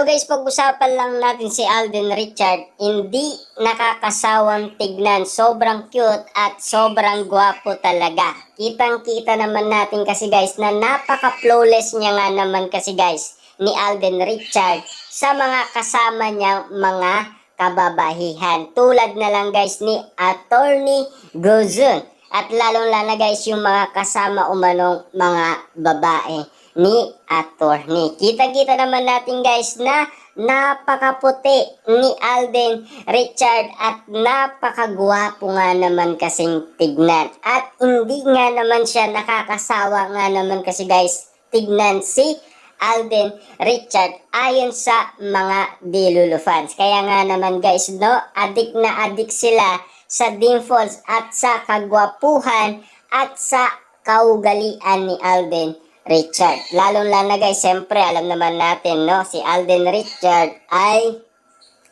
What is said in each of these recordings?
guys, pag-usapan lang natin si Alden Richard. Hindi nakakasawang tignan. Sobrang cute at sobrang gwapo talaga. Kitang-kita naman natin kasi guys na napaka-flawless niya nga naman kasi guys ni Alden Richard sa mga kasama niyang mga kababahihan. Tulad na lang guys ni Attorney Gozon. At lalong-lalo guys yung mga kasama umanong mga babae ni attorney. Kita-kita naman natin guys na napakaputi ni Alden Richard at napakagwapo nga naman kasing tignan. At hindi nga naman siya nakakasawa nga naman kasi guys tignan si Alden Richard ayon sa mga Dilulu fans. Kaya nga naman guys no, adik na adik sila sa dimples at sa kagwapuhan at sa kaugalian ni Alden Richard. Lalo-lalo na guys, siyempre alam naman natin no, si Alden Richard ay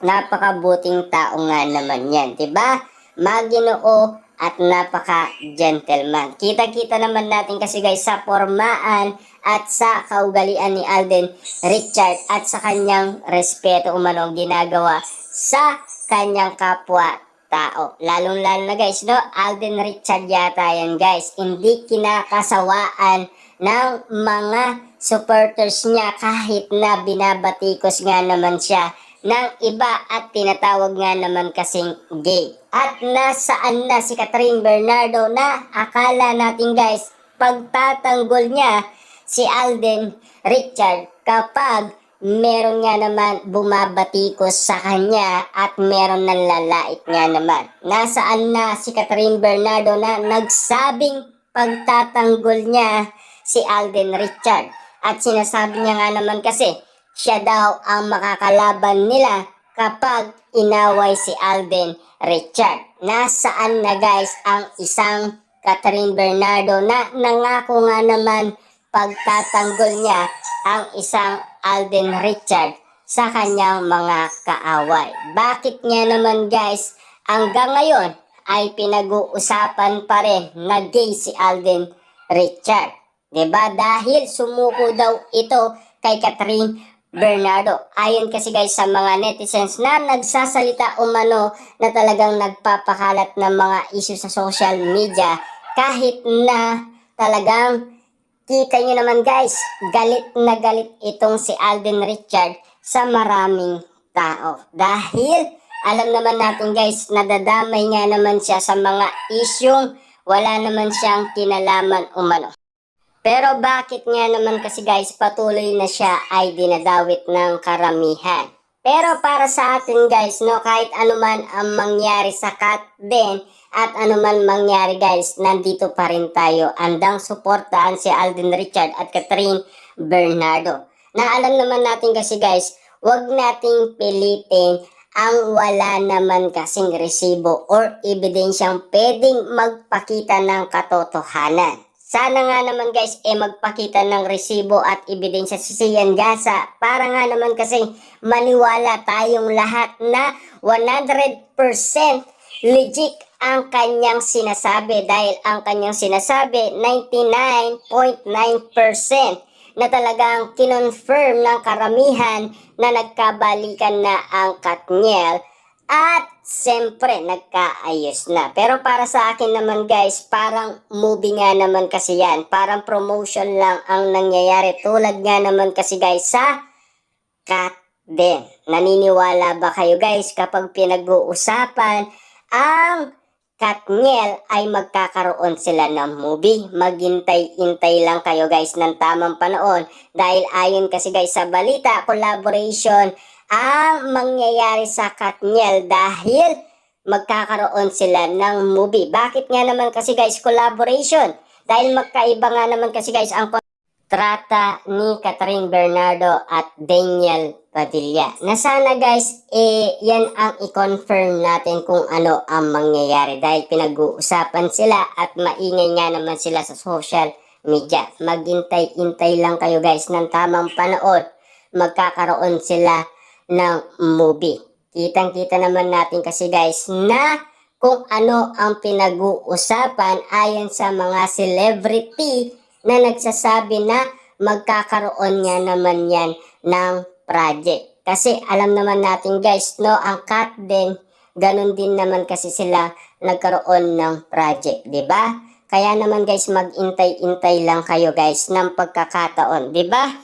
napakabuting tao nga naman yan, 'di ba? Maginoo at napaka-gentleman. Kita-kita naman natin kasi guys sa pormaan at sa kaugalian ni Alden Richard at sa kanyang respeto umanong ginagawa sa kanyang kapwa tao. Lalong-lalo na guys, no, Alden Richard yata yan guys. Hindi kinakasawaan ng mga supporters niya kahit na binabatikos nga naman siya ng iba at tinatawag nga naman kasing gay. At nasaan na si Catherine Bernardo na akala natin guys pagtatanggol niya si Alden Richard kapag meron nga naman bumabatikos sa kanya at meron nanlalait nga naman. Nasaan na si Catherine Bernardo na nagsabing pagtatanggol niya si Alden Richard. At sinasabi niya nga naman kasi siya daw ang makakalaban nila kapag inaway si Alden Richard. Nasaan na guys ang isang Catherine Bernardo na nangako nga naman pagtatanggol niya ang isang Alden Richard sa kanyang mga kaaway. Bakit nga naman guys hanggang ngayon ay pinag-uusapan pa rin na gay si Alden Richard? Diba? Dahil sumuko daw ito kay Catherine Bernardo. Ayon kasi guys sa mga netizens na nagsasalita umano na talagang nagpapakalat ng mga issue sa social media kahit na talagang kita nyo naman guys, galit na galit itong si Alden Richard sa maraming tao. Dahil alam naman natin guys, nadadamay nga naman siya sa mga isyong wala naman siyang kinalaman umano. Pero bakit nga naman kasi guys patuloy na siya ay dinadawit ng karamihan? Pero para sa atin guys, no, kahit anuman ang mangyari sa Kat din at anuman mangyari guys, nandito pa rin tayo. Andang suportahan si Alden Richard at Catherine Bernardo. Na alam naman natin kasi guys, wag nating pilitin ang wala naman kasing resibo or ebidensyang pwedeng magpakita ng katotohanan. Sana nga naman guys magpakita ng resibo at ebidensya si Sian Gasa para nga naman kasi maniwala tayong lahat na 100% legit ang kanyang sinasabi dahil ang kanyang sinasabi 99.9% na talagang kinonfirm ng karamihan na nagkabalikan na ang Katniel at siyempre nagkaayos na. Pero para sa akin naman guys, parang movie nga naman kasi yan. Parang promotion lang ang nangyayari. Tulad nga naman kasi guys sa Kat din. Naniniwala ba kayo guys kapag pinag-uusapan ang Katniel ay magkakaroon sila ng movie? Maghintay-intay lang kayo guys ng tamang panahon. Dahil ayon kasi guys sa balita, collaboration ang mangyayari sa Katniel dahil magkakaroon sila ng movie. Bakit nga naman kasi guys collaboration? Dahil magkaiba nga naman kasi guys ang kontrata ni Catherine Bernardo at Daniel Padilla. Na sana guys, yan ang i-confirm natin kung ano ang mangyayari dahil pinag-uusapan sila at maingay nga naman sila sa social media. Maghintay-intay lang kayo guys ng tamang panahon. Magkakaroon sila ng movie. Kitang-kita naman natin kasi guys na kung ano ang pinag-uusapan ayon sa mga celebrity na nagsasabi na magkakaroon nga naman yan ng project. Kasi alam naman natin guys, no, ang cut din, ganun din naman kasi sila nagkaroon ng project, di ba? Kaya naman guys, mag-intay-intay lang kayo guys ng pagkakataon, di ba?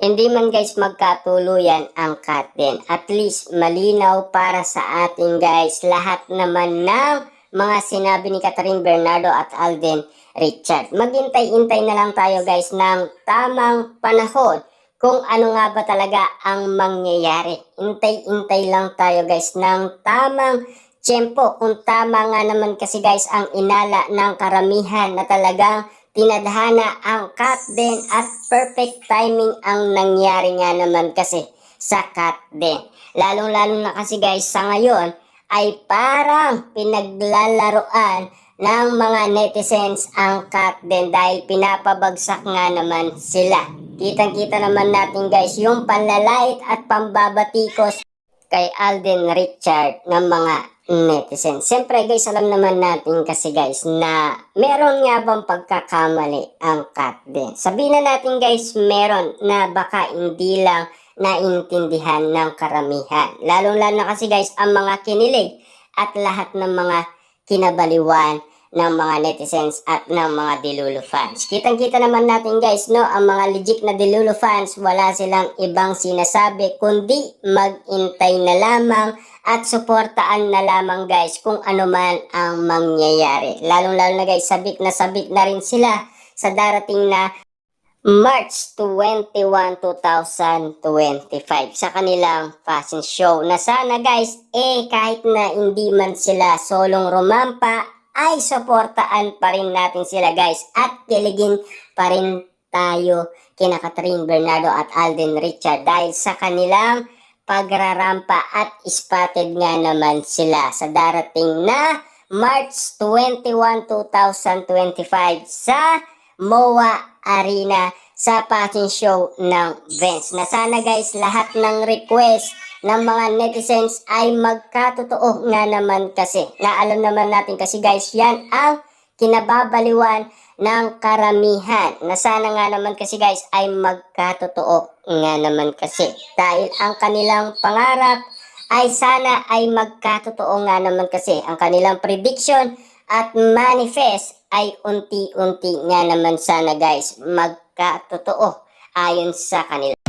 Hindi man guys magkatuluyan ang cut din. At least malinaw para sa ating guys lahat naman ng mga sinabi ni Catherine Bernardo at Alden Richard. Maghintay-intay na lang tayo guys ng tamang panahon kung ano nga ba talaga ang mangyayari. Intay-intay lang tayo guys ng tamang tiyempo. Kung tama nga naman kasi guys ang inala ng karamihan na talagang tinadhana ang cut din at perfect timing ang nangyari nga naman kasi sa cut din. Lalong-lalo na kasi guys sa ngayon ay parang pinaglalaroan ng mga netizens ang cut din dahil pinapabagsak nga naman sila. Kitang-kita naman natin guys yung panlalait at pambabatikos kay Alden Richard ng mga netizens. Siyempre guys, alam naman natin kasi guys na meron nga bang pagkakamali ang cut din. Sabihin na natin guys, meron na baka hindi lang naintindihan ng karamihan. Lalo-lalo na kasi guys, ang mga kinilig at lahat ng mga kinabaliwan ng mga netizens at ng mga Delulu fans. Kitang-kita naman natin guys, no, ang mga legit na Delulu fans, wala silang ibang sinasabi kundi mag-intay na lamang at suportaan na lamang guys kung ano man ang mangyayari. Lalong-lalo na guys, sabik na rin sila sa darating na March 21, 2025 sa kanilang fashion show na sana guys kahit na hindi man sila solong rumampa ay suportaan pa rin natin sila guys at kiligin pa rin tayo kina Catherine Bernardo at Alden Richard dahil sa kanilang pagrarampa at spotted nga naman sila sa darating na March 21, 2025 sa MOA Arena sa fashion show ng Vince. Na sana guys lahat ng request ng mga netizens ay magkatotoo nga naman kasi. Na alam naman natin kasi guys yan ang kinababaliwan ng karamihan. Na sana nga naman kasi guys ay magkatotoo nga naman kasi. Dahil ang kanilang pangarap ay sana ay magkatotoo nga naman kasi. Ang kanilang prediction at manifest ay unti-unti nga naman sana guys magkatotoo ayon sa kanila.